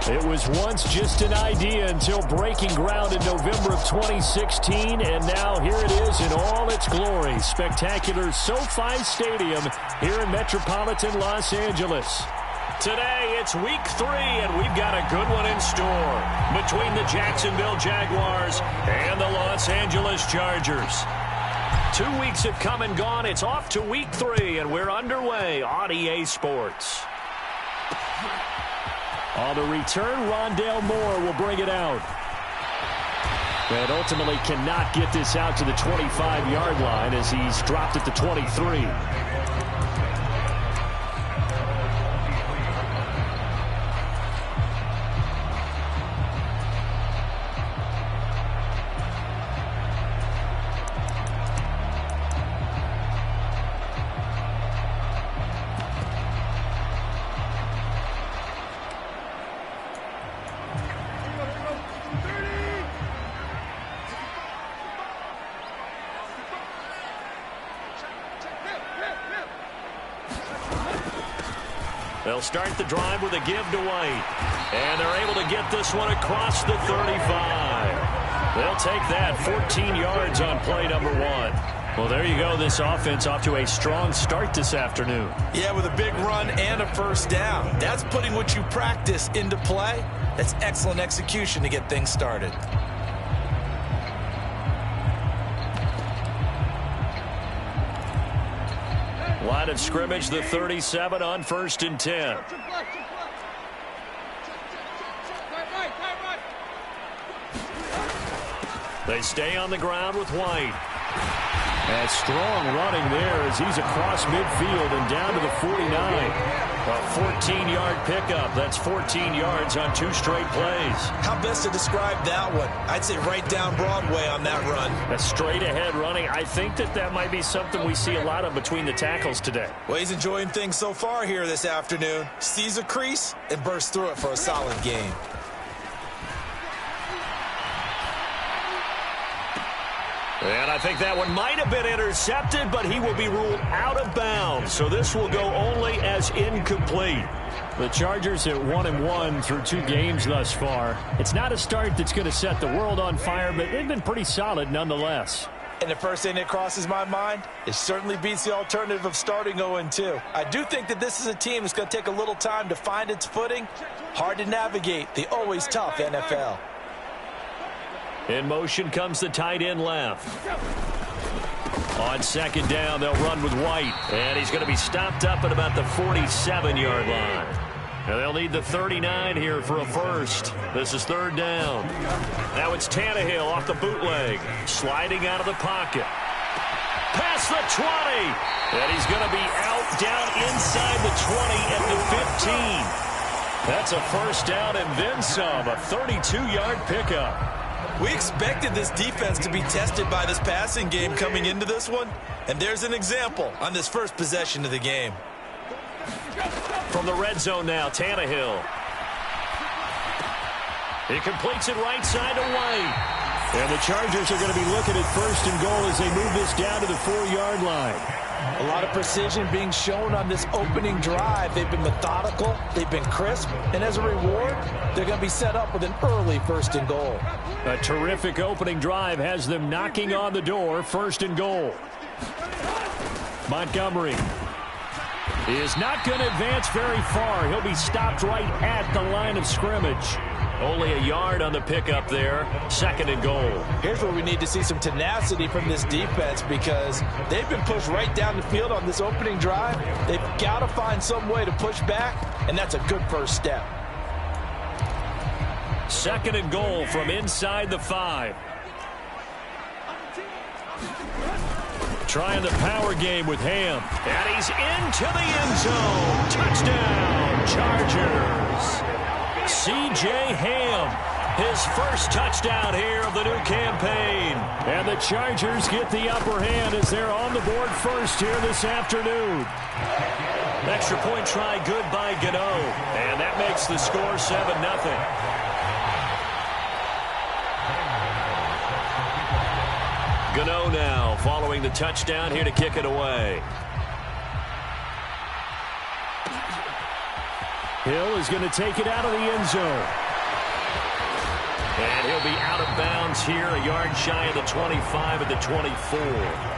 It was once just an idea until breaking ground in November of 2016, and now here it is in all its glory. Spectacular SoFi Stadium here in metropolitan Los Angeles. Today, it's week 3, and we've got a good one in store between the Jacksonville Jaguars and the Los Angeles Chargers. 2 weeks have come and gone. It's off to week 3, and we're underway on EA Sports. On the return, Rondale Moore will bring it out. But ultimately cannot get this out to the 25-yard line as he's dropped at the 23. They'll start the drive with a give to White. And they're able to get this one across the 35. They'll take that 14 yards on play number 1. Well, there you go. This offense off to a strong start this afternoon. Yeah, with a big run and a first down. That's putting what you practice into play. That's excellent execution to get things started. Line of scrimmage, the 37 on 1st and 10. They stay on the ground with White. And strong running there as he's across midfield and down to the 49. A 14-yard pickup. That's 14 yards on 2 straight plays. How best to describe that one? I'd say right down Broadway on that run. A straight-ahead running. I think that might be something we see a lot of between the tackles today. Well, he's enjoying things so far here this afternoon. Sees a crease and bursts through it for a solid gain. And I think that one might have been intercepted, but he will be ruled out of bounds. So this will go only as incomplete. The Chargers at 1-1 through 2 games thus far. It's not a start that's going to set the world on fire, but they've been pretty solid nonetheless. And the first thing that crosses my mind, it certainly beats the alternative of starting 0-2. I do think that this is a team that's going to take a little time to find its footing. Hard to navigate the always tough NFL. In motion comes the tight end left. On 2nd down, they'll run with White. And he's going to be stopped up at about the 47-yard line. And they'll need the 39 here for a first. This is 3rd down. Now it's Tannehill off the bootleg. Sliding out of the pocket. Past the 20. And he's going to be out down inside the 20 at the 15. That's a first down and then some. A 32-yard pickup. We expected this defense to be tested by this passing game coming into this one, and there's an example on this first possession of the game. From the red zone now, Tannehill. He completes it right side to White. And the Chargers are going to be looking at 1st and goal as they move this down to the 4-yard line. A lot of precision being shown on this opening drive. They've been methodical, they've been crisp, and as a reward, they're going to be set up with an early 1st and goal. A terrific opening drive has them knocking on the door, 1st and goal. Montgomery is not going to advance very far. He'll be stopped right at the line of scrimmage. Only a yard on the pickup there. 2nd and goal. Here's where we need to see some tenacity from this defense because they've been pushed right down the field on this opening drive. They've got to find some way to push back, and that's a good first step. 2nd and goal from inside the 5. Trying the power game with Ham. And he's into the end zone. Touchdown, Chargers. C.J. Ham, his first touchdown here of the new campaign. And the Chargers get the upper hand as they're on the board first here this afternoon. Extra point try good by Gano. And that makes the score 7-0. Gano now following the touchdown here to kick it away. Hill is going to take it out of the end zone. And he'll be out of bounds here, a yard shy of the 25 at the 24.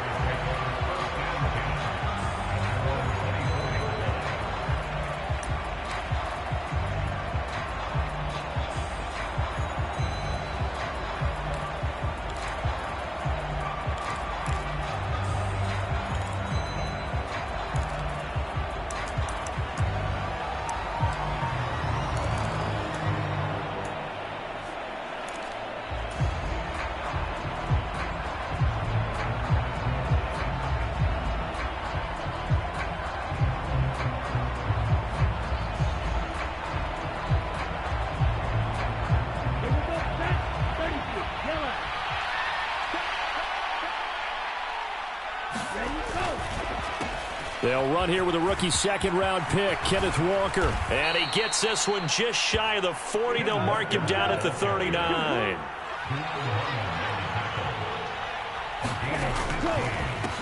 They'll run here with a rookie second-round pick, Kenneth Walker. And he gets this one just shy of the 40. They'll mark him down at the 39.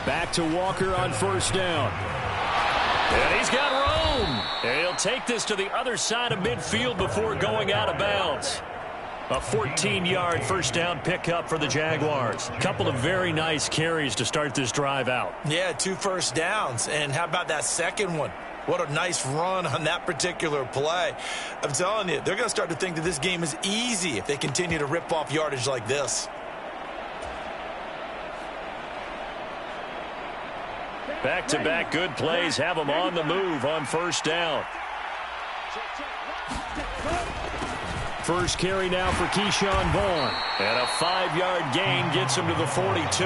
Back to Walker on first down. And he's got room. And he'll take this to the other side of midfield before going out of bounds. A 14-yard first down pickup for the Jaguars. Couple of very nice carries to start this drive out. Yeah, 2 first downs. And how about that second one? What a nice run on that particular play. I'm telling you, they're going to start to think that this game is easy if they continue to rip off yardage like this. Back-to-back good plays have them on the move on first down. First carry now for Keyshawn Vaughn. And a 5-yard gain gets him to the 42.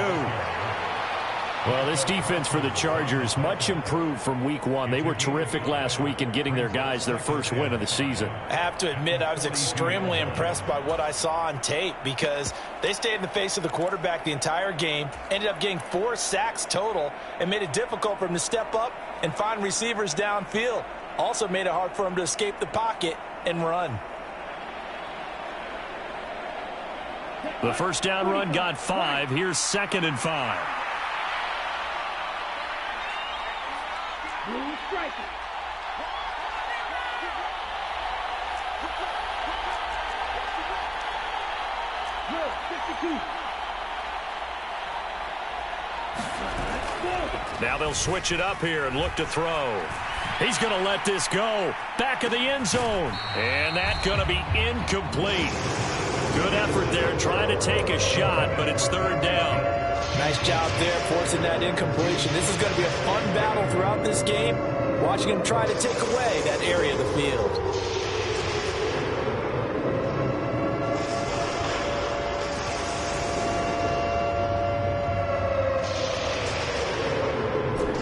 Well, this defense for the Chargers, much improved from week 1. They were terrific last week in getting their guys their first win of the season. I have to admit, I was extremely impressed by what I saw on tape because they stayed in the face of the quarterback the entire game, ended up getting 4 sacks total, and made it difficult for him to step up and find receivers downfield. Also made it hard for him to escape the pocket and run. The first down run got 5. Here's 2nd and 5. Now they'll switch it up here and look to throw. He's going to let this go. Back of the end zone. And that's going to be incomplete. Good effort there trying to take a shot, but it's 3rd down. Nice job there forcing that incompletion. This is going to be a fun battle throughout this game, watching him try to take away that area of the field.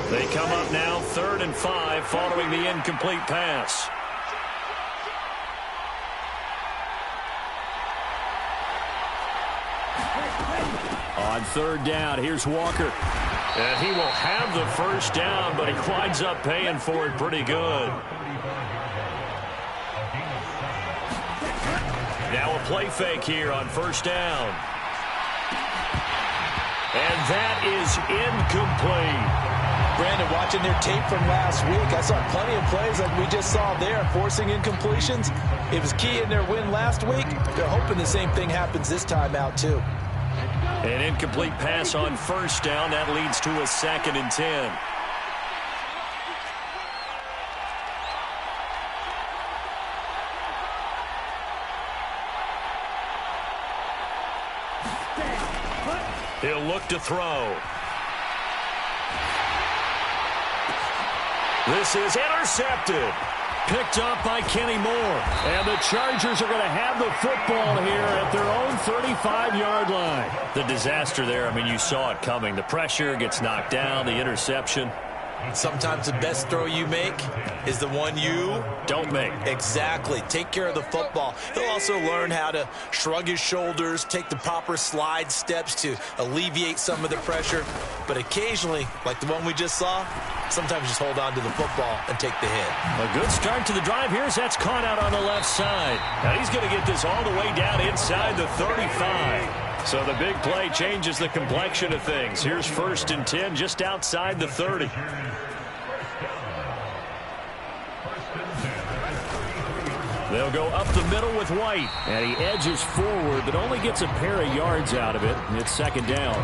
They come up now 3rd and 5 following the incomplete pass. On 3rd down, here's Walker. And he will have the first down, but he winds up paying for it pretty good. Now a play fake here on first down. And that is incomplete. Brandon, watching their tape from last week, I saw plenty of plays like we just saw there, forcing incompletions. It was key in their win last week. They're hoping the same thing happens this time out, too. An incomplete pass on first down. That leads to a 2nd and 10. He'll look to throw. This is intercepted. Picked up by Kenny Moore. And the Chargers are going to have the football here at their own 35-yard line. The disaster there, I mean, you saw it coming. The pressure gets knocked down, the interception. Sometimes the best throw you make is the one you don't make. Exactly. Take care of the football. He'll also learn how to shrug his shoulders, take the proper slide steps to alleviate some of the pressure. But occasionally, like the one we just saw, sometimes just hold on to the football and take the hit. A good start to the drive. Here's that's caught out on the left side. Now he's going to get this all the way down inside the 35. So the big play changes the complexion of things. Here's 1st and 10 just outside the 30. They'll go up the middle with White. And he edges forward, but only gets a pair of yards out of it. And it's second down.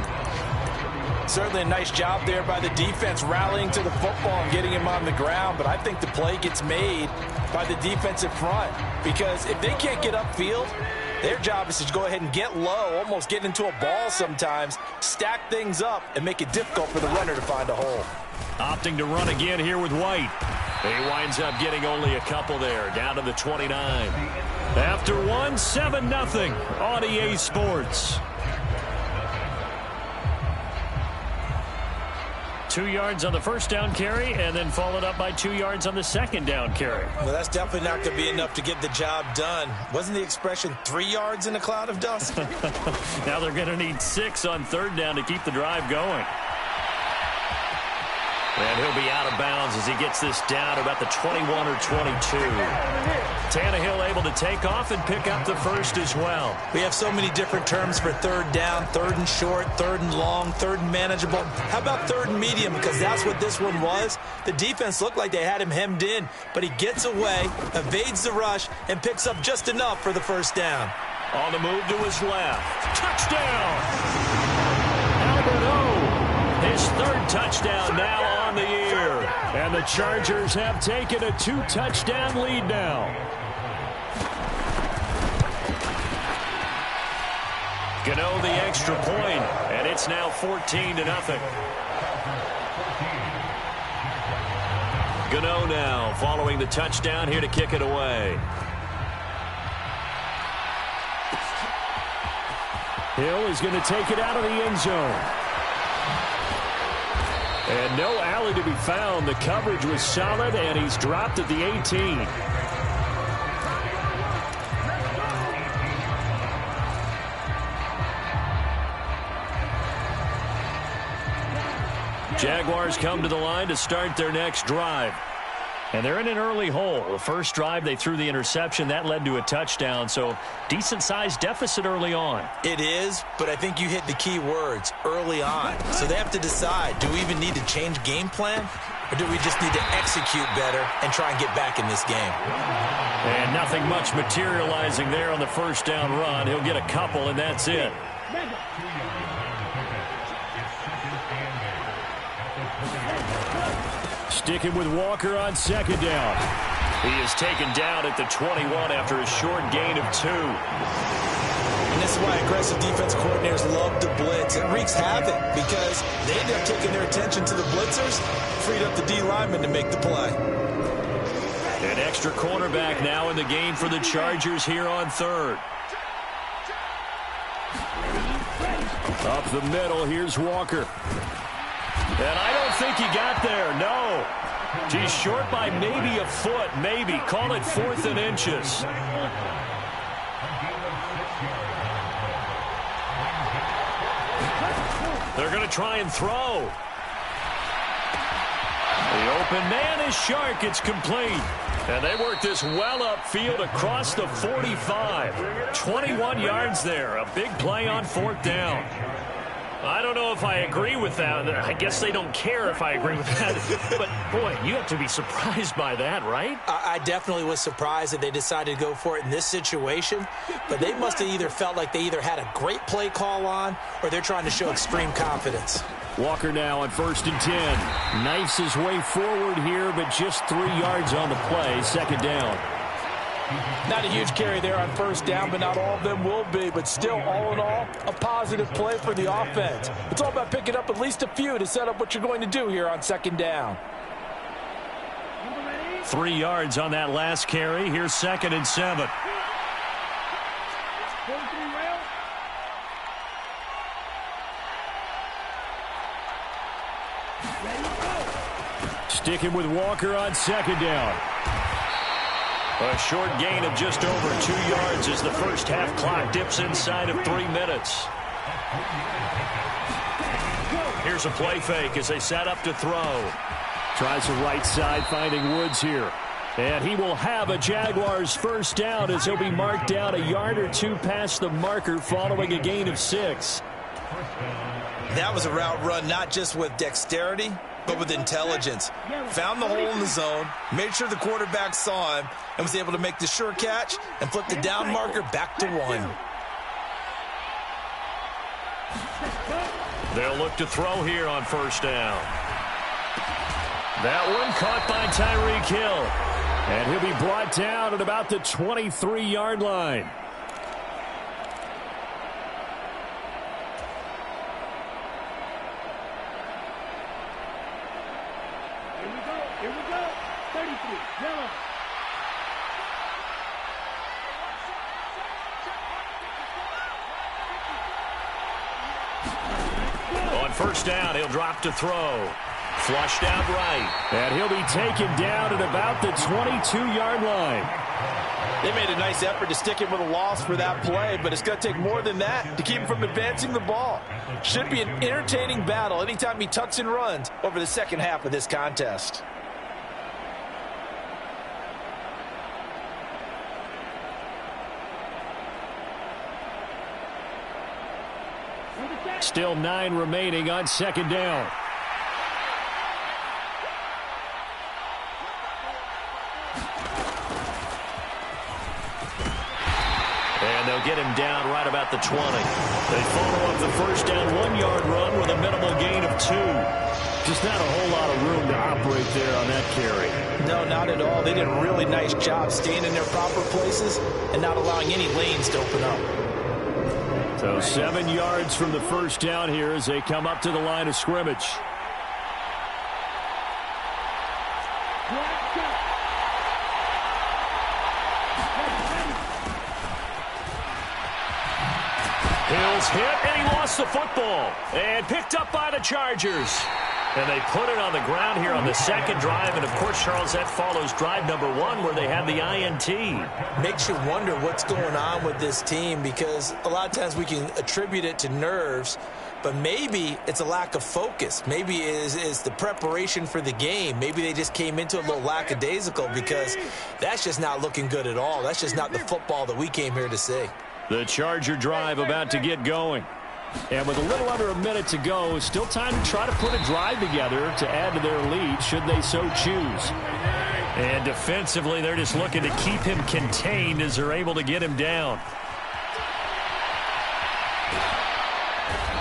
Certainly a nice job there by the defense rallying to the football and getting him on the ground. But I think the play gets made by the defensive front. Because if they can't get upfield, their job is to go ahead and get low, almost get into a ball sometimes, stack things up, and make it difficult for the runner to find a hole. Opting to run again here with White. He winds up getting only a couple there, down to the 29. After one, 7-0 on EA Sports. 2 yards on the first down carry, and then followed up by 2 yards on the second down carry. Well, that's definitely not going to be enough to get the job done. Wasn't the expression 3 yards in a cloud of dust? Now they're going to need 6 on third down to keep the drive going. And he'll be out of bounds as he gets this down about the 21 or 22. Tannehill able to take off and pick up the first as well. We have so many different terms for third down, third and short, third and long, third and manageable. How about third and medium? Because that's what this one was. The defense looked like they had him hemmed in, but he gets away, evades the rush, and picks up just enough for the first down. On the move to his left. Touchdown! Albert O, his third touchdown now on the year. And the Chargers have taken a 2-touchdown lead now. Gano the extra point, and it's now 14-0. Gano now following the touchdown here to kick it away. Hill is going to take it out of the end zone. And no alley to be found. The coverage was solid, and he's dropped at the 18. Jaguars come to the line to start their next drive. And they're in an early hole. The first drive, they threw the interception. That led to a touchdown, so decent-sized deficit early on. It is, but I think you hit the key words, early on. So they have to decide, do we even need to change game plan, or do we just need to execute better and try and get back in this game? And nothing much materializing there on the first down run. He'll get a couple, and that's it. Sticking with Walker on second down. He is taken down at the 21 after a short gain of 2. And this is why aggressive defense coordinators love to blitz. It wreaks havoc because they end up taking their attention to the blitzers, freed up the D lineman to make the play. An extra cornerback now in the game for the Chargers here on third. Up the middle, here's Walker. And I don't think he got there, no. He's short by maybe a foot, maybe. Call it 4th and inches. They're going to try and throw. The open man is Shark. It's complete. And they work this well upfield across the 45. 21 yards there. A big play on 4th down. I don't know if I agree with that. I guess they don't care if I agree with that. But, boy, you have to be surprised by that, right? I definitely was surprised that they decided to go for it in this situation. But they must have either felt like they either had a great play call on or they're trying to show extreme confidence. Walker now on 1st and 10. Knifes his way forward here, but just 3 yards on the play. Second down. Not a huge carry there on first down, but not all of them will be. But still, all in all, a positive play for the offense. It's all about picking up at least a few to set up what you're going to do here on second down. 3 yards on that last carry. Here's 2nd and 7. Sticking with Walker on second down. A short gain of just over 2 yards as the first half clock dips inside of 3 minutes. Here's a play fake as they set up to throw. Tries the right side, finding Woods here. And he will have a Jaguars first down as he'll be marked down a yard or 2 past the marker following a gain of 6. That was a route run not just with dexterity, but with intelligence. Found the hole in the zone, made sure the quarterback saw him, and was able to make the sure catch and flip the down marker back to 1. They'll look to throw here on first down. That one caught by Tyreek Hill. And he'll be brought down at about the 23-yard line. Here we go. 33, yellow. On first down, he'll drop to throw. Flushed out right. And he'll be taken down at about the 22-yard line. They made a nice effort to stick him with a loss for that play, but it's going to take more than that to keep him from advancing the ball. Should be an entertaining battle anytime he tucks and runs over the second half of this contest. Still 9 remaining on second down. And they'll get him down right about the 20. They follow up the first down 1-yard run with a minimal gain of 2. Just not a whole lot of room to operate there on that carry. No, not at all. They did a really nice job staying in their proper places and not allowing any lanes to open up. So 7 yards from the first down here as they come up to the line of scrimmage. Hill's hit, and he lost the football. And picked up by the Chargers. And they put it on the ground here on the second drive. And, of course, Charles, that follows drive number 1 where they had the INT. Makes you wonder what's going on with this team because a lot of times we can attribute it to nerves, but maybe it's a lack of focus. Maybe it's the preparation for the game. Maybe they just came into a little lackadaisical because that's just not looking good at all. That's just not the football that we came here to see. The Charger drive about to get going. And with a little under a minute to go, still time to try to put a drive together to add to their lead should they so choose. And defensively, they're just looking to keep him contained as they're able to get him down.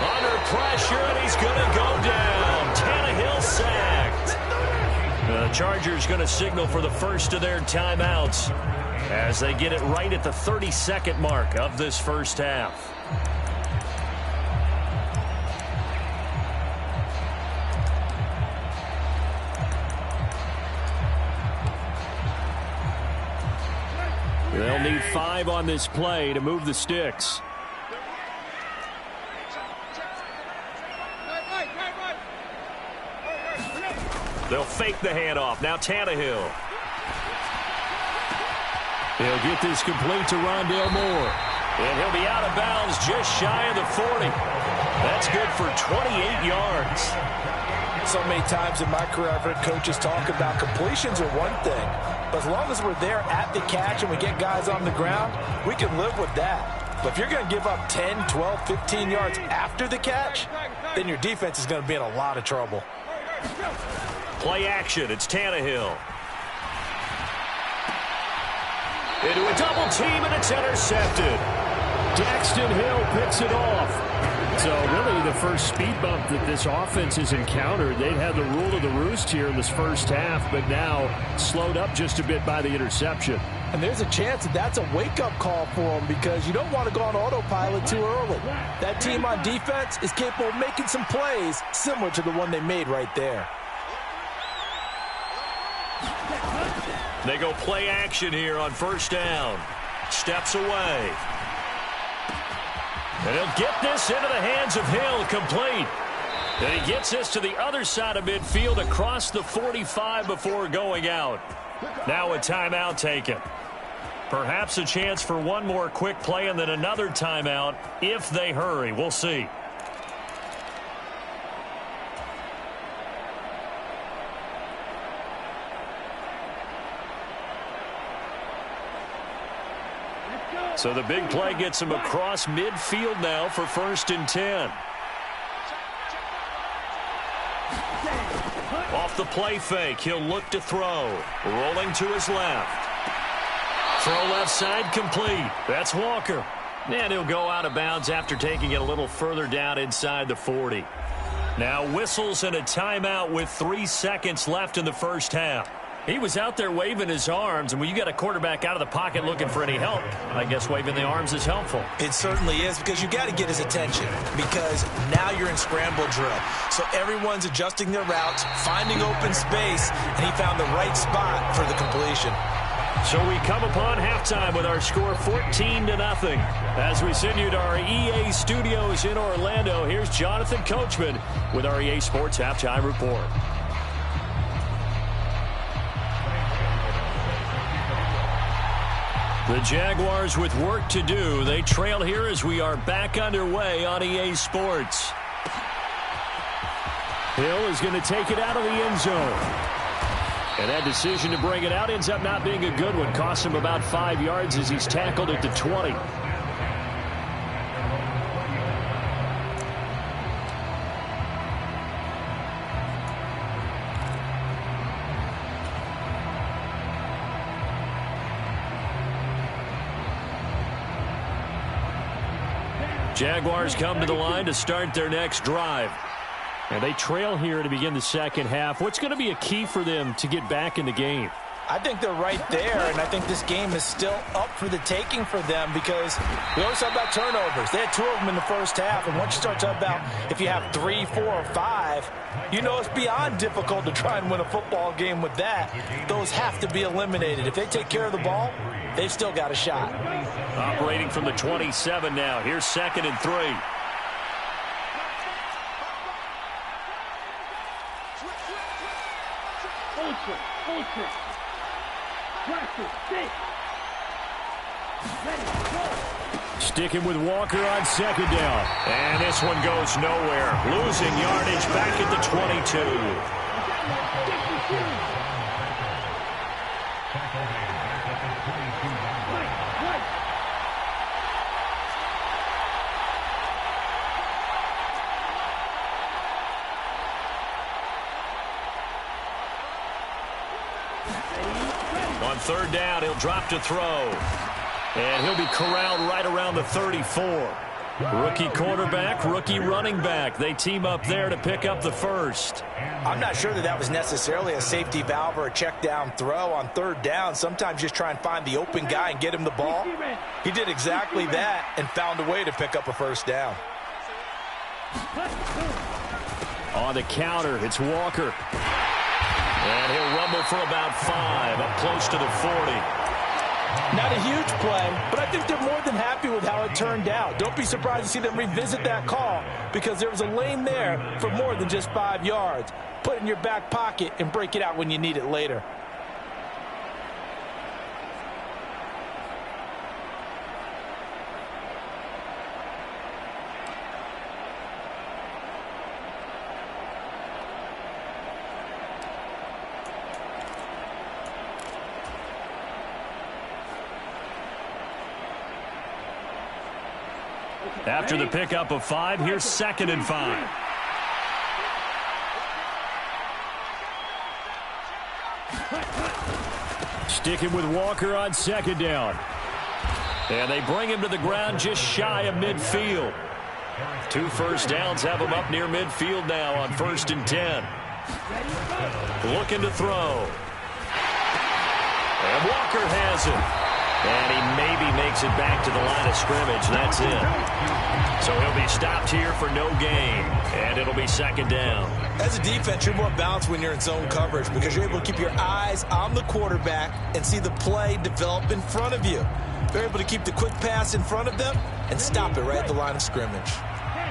Under pressure, and he's going to go down. Tannehill sacked. The Chargers going to signal for the first of their timeouts as they get it right at the 32nd mark of this first half. They'll need 5 on this play to move the sticks. They'll fake the handoff. Now Tannehill. He'll get this complete to Rondale Moore. And he'll be out of bounds just shy of the 40. That's good for 28 yards. So many times in my career I've heard coaches talk about completions are one thing, but as long as we're there at the catch and we get guys on the ground, we can live with that. But if you're going to give up 10, 12, 15 yards after the catch, then your defense is going to be in a lot of trouble. Play action. It's Tannehill. Into a double team, and it's intercepted. Daxton Hill picks it off. So really the first speed bump that this offense has encountered, they've had the rule of the roost here in this first half, but now slowed up just a bit by the interception. And there's a chance that that's a wake-up call for them because you don't want to go on autopilot too early. That team on defense is capable of making some plays similar to the one they made right there. They go play action here on first down. Steps away. And he'll get this into the hands of Hill, complete. And he gets this to the other side of midfield across the 45 before going out. Now a timeout taken. Perhaps a chance for one more quick play and then another timeout if they hurry. We'll see. So the big play gets him across midfield now for 1st and 10. the play fake. He'll look to throw. Rolling to his left. Throw left side complete. That's Walker. And he'll go out of bounds after taking it a little further down inside the 40. Now whistles and a timeout with 3 seconds left in the first half. He was out there waving his arms, and when you got a quarterback out of the pocket looking for any help, I guess waving the arms is helpful. It certainly is, because you got to get his attention, because now you're in scramble drill. So everyone's adjusting their routes, finding open space, and he found the right spot for the completion. So we come upon halftime with our score 14-0. As we send you to our EA studios in Orlando, here's Jonathan Coachman with our EA Sports Halftime Report. The Jaguars with work to do. They trail here as we are back underway on EA Sports. Hill is going to take it out of the end zone. And that decision to bring it out ends up not being a good one. Costs him about 5 yards as he's tackled at the 20. Jaguars come to the line to start their next drive. And they trail here to begin the second half. What's going to be a key for them to get back in the game? I think they're right there, and I think this game is still up for the taking for them, because we always talk about turnovers. They had 2 of them in the first half, and once you start talking about if you have 3, 4, or 5, you know it's beyond difficult to try and win a football game with that. Those have to be eliminated. If they take care of the ball, they've still got a shot. Operating from the 27 now. Here's 2nd and 3. Ultra. Practice, stick. Ready, go. Sticking with Walker on 2nd down. And this one goes nowhere. Losing yardage back at the 22. On 3rd down, he'll drop to throw. And he'll be corralled right around the 34. Rookie quarterback, rookie running back. They team up there to pick up the first. I'm not sure that was necessarily a safety valve or a check down throw on 3rd down. Sometimes just try and find the open guy and get him the ball. He did exactly that and found a way to pick up a first down. On the counter, it's Walker. And he'll rumble for about 5, up close to the 40. Not a huge play, but I think they're more than happy with how it turned out. Don't be surprised to see them revisit that call, because there was a lane there for more than just 5 yards. Put it in your back pocket and break it out when you need it later. After the pickup of 5, here's 2nd and 5. Sticking with Walker on 2nd down. And they bring him to the ground just shy of midfield. 2 first downs have him up near midfield now on 1st and 10. Looking to throw. And Walker has it. And he maybe makes it back to the line of scrimmage. That's it. So he'll be stopped here for no gain. And it'll be 2nd down. As a defense, you're more balanced when you're in zone coverage, because you're able to keep your eyes on the quarterback and see the play develop in front of you. They're able to keep the quick pass in front of them and stop it right at the line of scrimmage.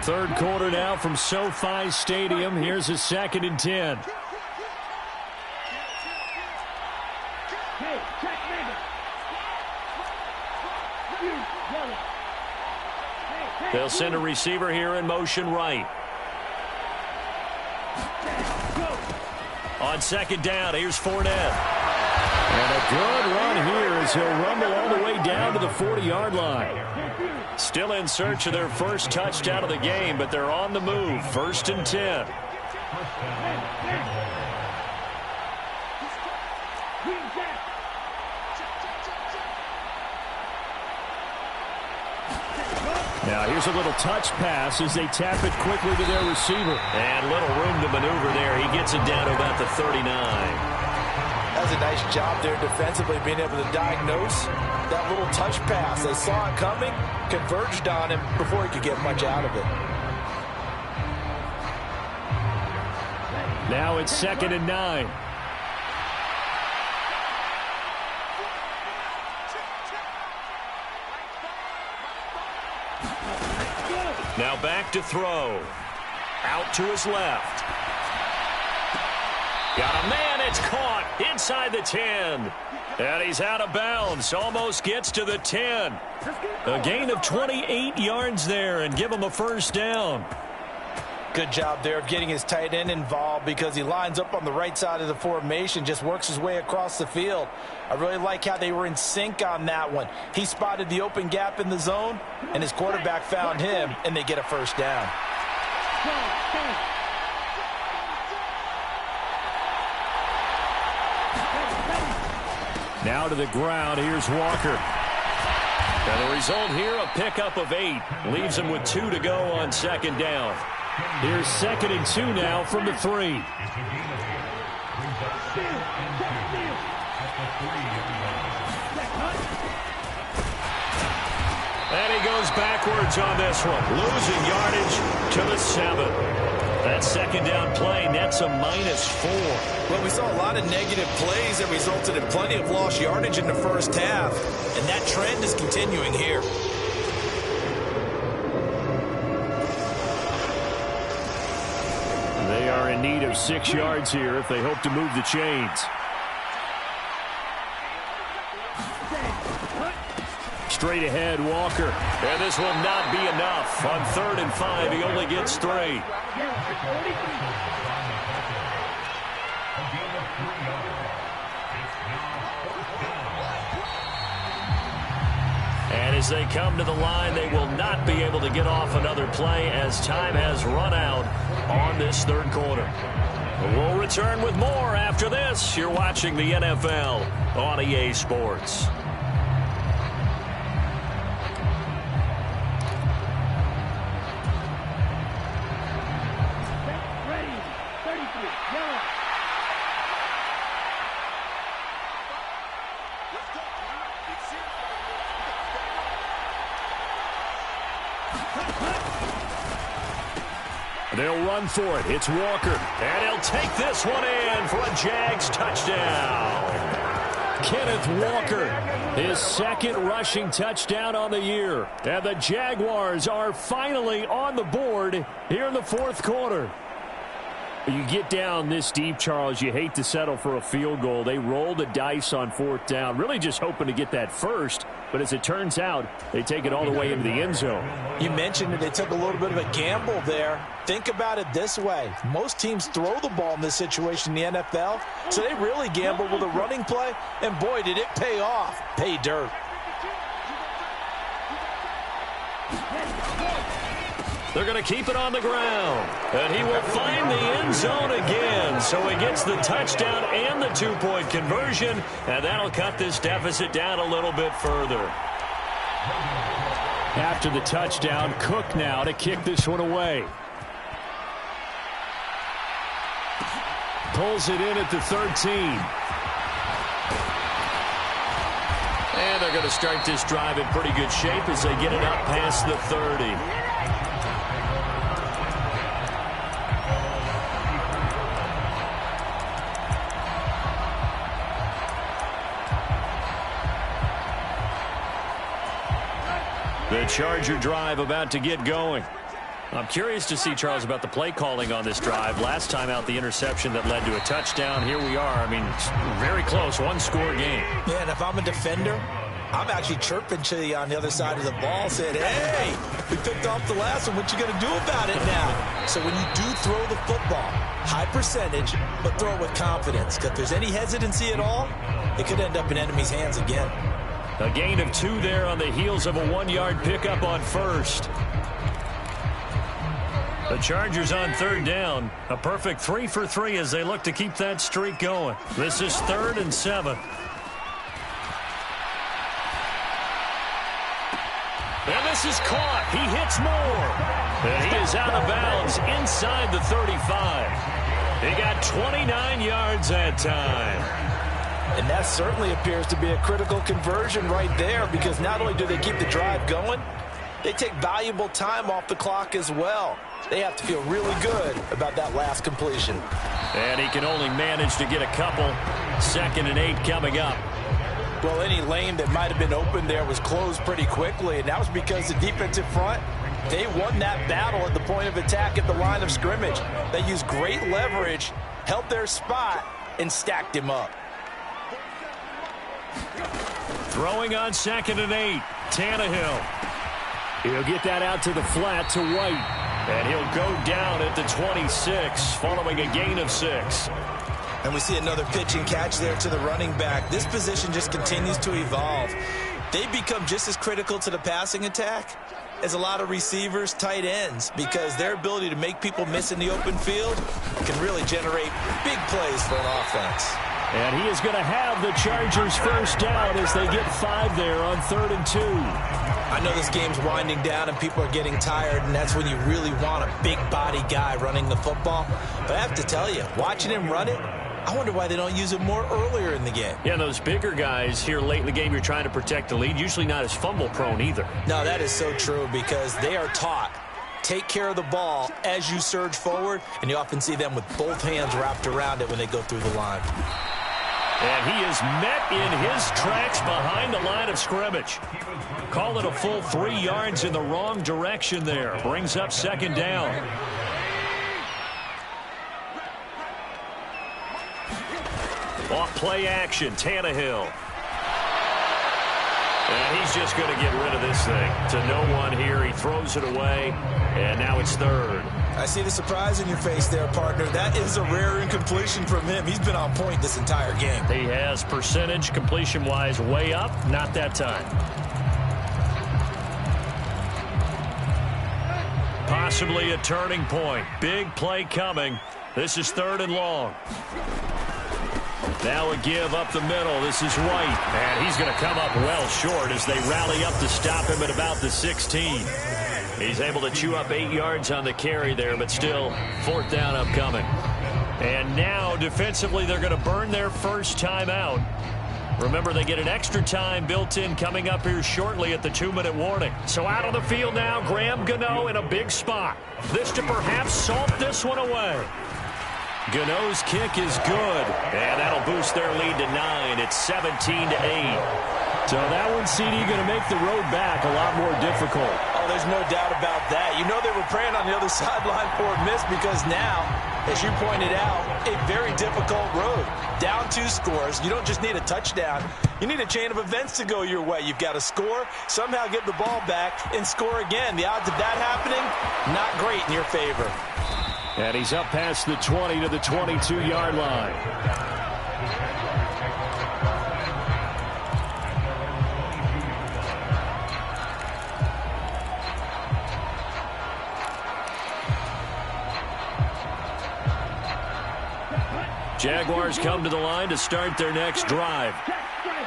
3rd quarter now from SoFi Stadium. Here's a 2nd and 10. They'll send a receiver here in motion right. On 2nd down, here's Fournette. And a good run here as he'll rumble all the way down to the 40-yard line. Still in search of their first touchdown of the game, but they're on the move. 1st and 10. Now here's a little touch pass as they tap it quickly to their receiver. And little room to maneuver there. He gets it down to about the 39. That's a nice job there defensively, being able to diagnose that little touch pass. They saw it coming, converged on him before he could get much out of it. Now it's 2nd and 9. Now back to throw. Out to his left. Got a man. It's caught inside the 10. And he's out of bounds. Almost gets to the 10. A gain of 28 yards there and give him a first down. Good job there of getting his tight end involved because he lines up on the right side of the formation, just works his way across the field. I really like how they were in sync on that one. He spotted the open gap in the zone, and his quarterback found him, and they get a first down. Now to the ground. Here's Walker. And the result here, a pickup of 8. Leaves him with 2 to go on 2nd down. Here's 2nd and 2 now from the 3. And he goes backwards on this one. Losing yardage to the 7. That 2nd down play nets a -4. Well, we saw a lot of negative plays that resulted in plenty of lost yardage in the first half, and that trend is continuing here. They are in need of 6 yards here if they hope to move the chains. Straight ahead, Walker. And this will not be enough. On 3rd and 5, he only gets 3. And as they come to the line, they will not be able to get off another play as time has run out on this 3rd quarter. We'll return with more after this. You're watching the NFL on EA Sports. They'll run for it. It's Walker. And he'll take this one in for a Jags touchdown. Kenneth Walker, his 2nd rushing touchdown on the year. And the Jaguars are finally on the board here in the 4th quarter. You get down this deep, Charles, you hate to settle for a field goal. They roll the dice on 4th down, really just hoping to get that first. But as it turns out, they take it all the way into the end zone. You mentioned that they took a little bit of a gamble there. Think about it this way. Most teams throw the ball in this situation in the NFL, so they really gamble with a running play, and boy, did it pay off. Pay dirt. They're going to keep it on the ground. And he will find the end zone again. So he gets the touchdown and the 2-point conversion. And that'll cut this deficit down a little bit further. After the touchdown, Cook now to kick this one away. Pulls it in at the 13. And they're going to start this drive in pretty good shape as they get it up past the 30. The Charger drive about to get going. I'm curious to see, Charles, about the play calling on this drive. Last time out, the interception that led to a touchdown. Here we are. I mean, very close, 1-score game. Yeah, and if I'm a defender, I'm actually chirping to you on the other side of the ball, saying, hey, we picked off the last one. What you going to do about it now? So when you do throw the football, high percentage, but throw it with confidence. Because if there's any hesitancy at all, it could end up in enemy's hands again. A gain of 2 there on the heels of a 1-yard pickup on 1st. The Chargers on third down. A perfect 3 for 3 as they look to keep that streak going. This is 3rd and 7. And this is caught. He hits more. And he is out of bounds inside the 35. He got 29 yards that time. And that certainly appears to be a critical conversion right there, because not only do they keep the drive going, they take valuable time off the clock as well. They have to feel really good about that last completion. And he can only manage to get a couple. 2nd and 8 coming up. Well, any lane that might have been open there was closed pretty quickly, and that was because the defensive front, they won that battle at the point of attack at the line of scrimmage. They used great leverage, held their spot, and stacked him up. Throwing on 2nd and 8. Tannehill. He'll get that out to the flat to White. And he'll go down at the 26 following a gain of 6. And we see another pitch and catch there to the running back. This position just continues to evolve. They become just as critical to the passing attack as a lot of receivers, tight ends, because their ability to make people miss in the open field can really generate big plays for an offense. And he is going to have the Chargers first down as they get 5 there on 3rd and 2. I know this game's winding down and people are getting tired, and that's when you really want a big body guy running the football. But I have to tell you, watching him run it, I wonder why they don't use it more earlier in the game. Yeah, those bigger guys here late in the game, you're trying to protect the lead, usually not as fumble prone either. No, that is so true, because they are taught, take care of the ball as you surge forward, and you often see them with both hands wrapped around it when they go through the line. And he is met in his tracks behind the line of scrimmage. Call it a full 3 yards in the wrong direction there. Brings up 2nd down. Off play action, Tannehill. And he's just going to get rid of this thing. To no one here. He throws it away. And now it's 3rd. I see the surprise in your face there, partner. That is a rare incompletion from him. He's been on point this entire game. He has percentage completion-wise way up. Not that time. Possibly a turning point. Big play coming. This is 3rd and long. Now a give up the middle. This is White. And he's going to come up well short as they rally up to stop him at about the 16. He's able to chew up 8 yards on the carry there, but still 4th down upcoming. And now defensively they're going to burn their first time out. Remember, they get an extra time built in coming up here shortly at the 2-minute warning. So out on the field now, Graham Gano in a big spot. This to perhaps salt this one away. Gano's kick is good, and that'll boost their lead to 9. It's 17-8. So that one, CD, going to make the road back a lot more difficult. Oh, there's no doubt about that. You know they were praying on the other sideline for a miss, because now, as you pointed out, a very difficult road. Down 2 scores. You don't just need a touchdown. You need a chain of events to go your way. You've got to score, somehow get the ball back, and score again. The odds of that happening, not great in your favor. And he's up past the 20 to the 22-yard line. Jaguars come to the line to start their next drive.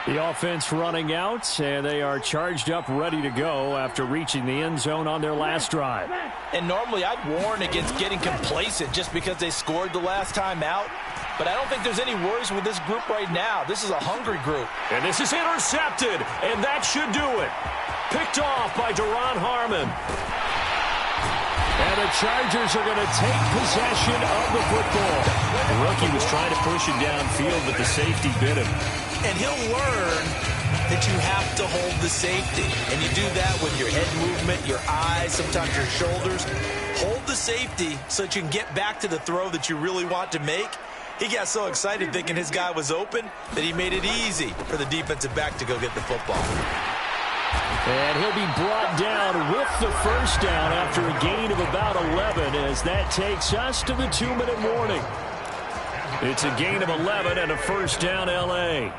The offense running out, and they are charged up, ready to go after reaching the end zone on their last drive. And normally I'd warn against getting complacent just because they scored the last time out. But I don't think there's any worries with this group right now. This is a hungry group. And this is intercepted, and that should do it. Picked off by Duron Harmon. And the Chargers are going to take possession of the football. The rookie was trying to push it downfield, but the safety bit him. And he'll learn that you have to hold the safety. And you do that with your head movement, your eyes, sometimes your shoulders. Hold the safety so that you can get back to the throw that you really want to make. He got so excited thinking his guy was open that he made it easy for the defensive back to go get the football. And he'll be brought down with the first down after a gain of about 11 as that takes us to the 2-minute warning. It's a gain of 11 and a first down, L.A.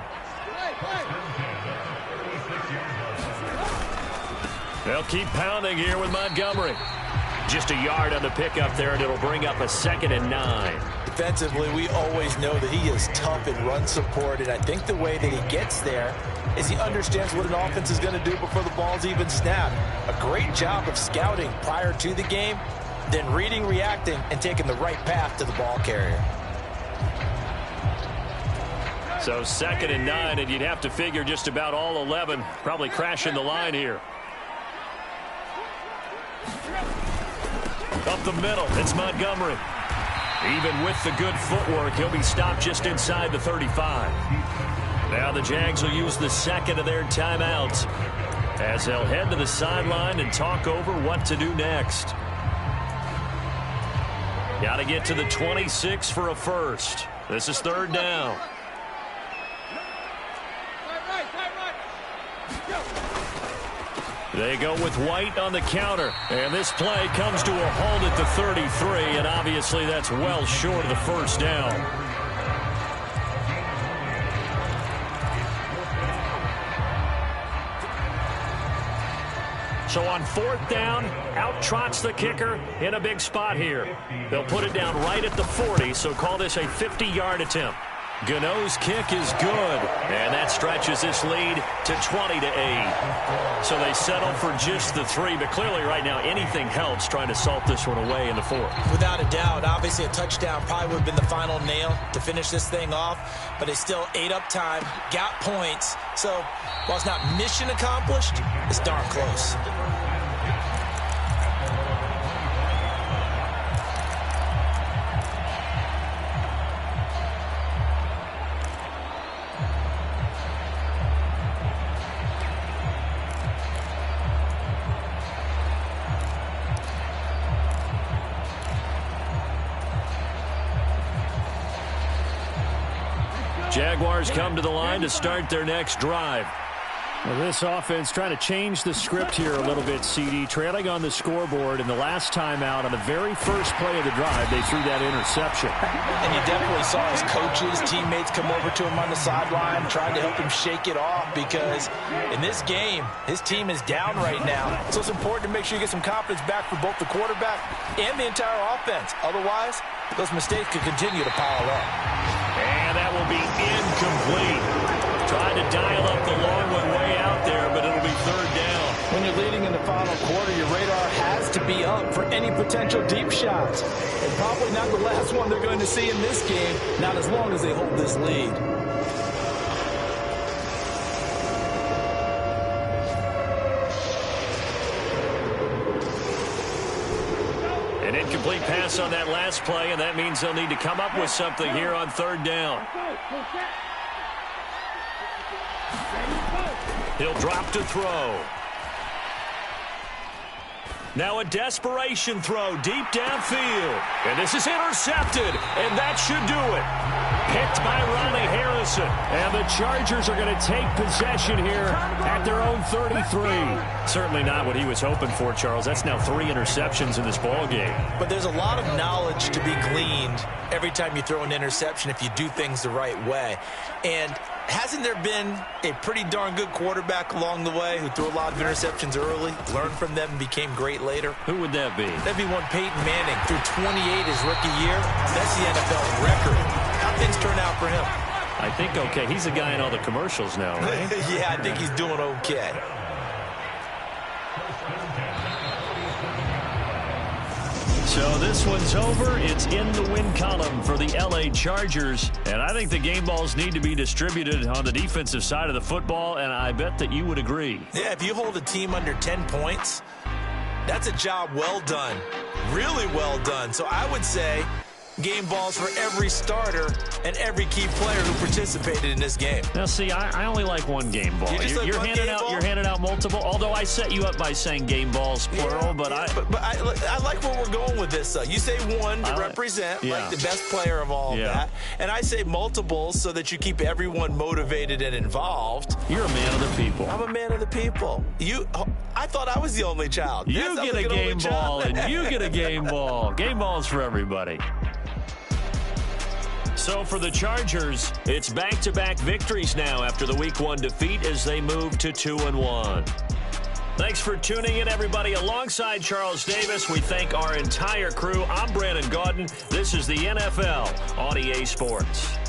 They'll keep pounding here with Montgomery. Just a yard on the pickup there, and it'll bring up a 2nd and 9. Defensively, we always know that he is tough in run support, and I think the way that he gets there is he understands what an offense is going to do before the ball's even snapped. A great job of scouting prior to the game, then reading, reacting, and taking the right path to the ball carrier. So 2nd and 9, and you'd have to figure just about all 11 probably crashing the line here. Up the middle, it's Montgomery. Even with the good footwork, he'll be stopped just inside the 35. Now the Jags will use the 2nd of their timeouts as they'll head to the sideline and talk over what to do next. Got to get to the 26 for a first. This is 3rd down. They go with White on the counter. And this play comes to a halt at the 33, and obviously that's well short of the first down. So on 4th down, out trots the kicker in a big spot here. They'll put it down right at the 40, so call this a 50-yard attempt. Gano's kick is good, and that stretches this lead to 20-8. So they settle for just the 3, but clearly right now anything helps trying to salt this one away in the 4th. Without a doubt, obviously a touchdown probably would have been the final nail to finish this thing off, but it's still ate up time, got points. So while it's not mission accomplished, it's darn close. Jaguars come to the line to start their next drive. Well, this offense trying to change the script here a little bit, CD. Trailing on the scoreboard, and the last time out on the very first play of the drive, they threw that interception. And you definitely saw his coaches, teammates come over to him on the sideline, trying to help him shake it off, because in this game, his team is down right now. So it's important to make sure you get some confidence back for both the quarterback and the entire offense. Otherwise, those mistakes could continue to pile up. And that will be incomplete. Trying to dial up the long one way out there, but it'll be 3rd down. When you're leading in the final quarter, your radar has to be up for any potential deep shots. And probably not the last one they're going to see in this game, not as long as they hold this lead. An incomplete pass on that last play, and that means they'll need to come up with something here on 3rd down. He'll drop to throw. Now a desperation throw deep downfield. And this is intercepted, and that should do it. Picked by Ronnie Harrison. And the Chargers are going to take possession here at their own 33. Certainly not what he was hoping for, Charles. That's now 3 interceptions in this ball game. But there's a lot of knowledge to be gleaned every time you throw an interception if you do things the right way. And hasn't there been a pretty darn good quarterback along the way who threw a lot of interceptions early, learned from them, and became great later? Who would that be? That'd be one Peyton Manning. Threw 28 his rookie year. That's the NFL record. How things turn out for him? I think okay. He's a guy in all the commercials now, right? Yeah, I think he's doing okay. So this one's over. It's in the win column for the LA Chargers. And I think the game balls need to be distributed on the defensive side of the football, and I bet that you would agree. Yeah, if you hold a team under 10 points, that's a job well done. Really well done. So I would say game balls for every starter and every key player who participated in this game. Now, see, I only like one game ball. You're handing out multiple, although I set you up by saying game balls, plural, yeah, but I like where we're going with this. You say one to represent, like the best player of all of that, and I say multiples so that you keep everyone motivated and involved. You're a man of the people. I'm a man of the people. I thought I was the only child. You get a game ball, and you get a game ball. Game balls for everybody. So for the Chargers, it's back-to-back victories now after the Week 1 defeat as they move to 2-1. Thanks for tuning in, everybody. Alongside Charles Davis, we thank our entire crew. I'm Brandon Gaudin. This is the NFL on EA Sports.